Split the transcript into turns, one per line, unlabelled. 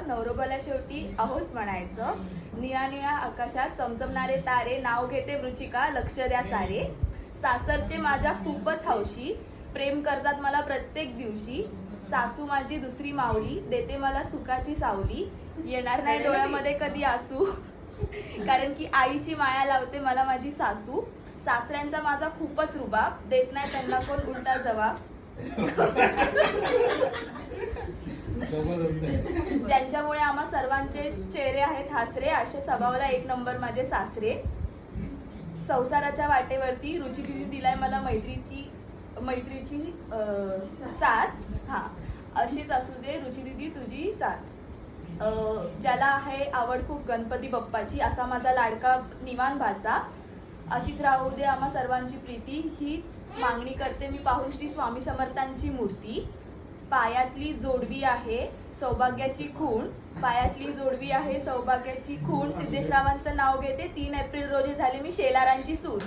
नवरोबाला शेवटी अहोच म्हणायचं. निळ्या निळ्या आकाशात चमचमणारे तारे, नाव घेते वृचिका, लक्ष द्या सारे. सासरचे माझ्या खूपच हौशी, प्रेम करतात मला प्रत्येक दिवशी. सासू माझी दुसरी माऊली, देते मला सुखाची सावली. येणार नाही डोळ्यामध्ये कधी आसू, कारण की आईची माया लावते मला माझी सासू. सासऱ्यांचा माझा खूपच रुबाब, देत नाही त्यांना कोण उलटा जबाब. ज्यांच्यामुळे आम्हा सर्वांचे चेहरे आहेत हासरे, असे स्वभावाला एक नंबर माझे सासरे. संसाराच्या वाटेवरती रुची दिदी दिलाय मला मैत्रीची साथ. हा, अशीच असू दे रुची दिदी तुझी साथ. ज्याला आहे आवड खूप गणपती बाप्पाची, असा माझा लाडका निवान भाचा. अशीच राहू दे आम्हा सर्वांची प्रीती, हीच मागणी करते मी पाहून श्री स्वामी समर्थांची मूर्ती. पायातली जोडवी आहे सौभाग्याची खूण, पायातली जोडवी आहे सौभाग्याची खूण. सिद्धेश्वरांचं नाव घेते, 3 एप्रिल रोजी झाले मी शेलारांची सून.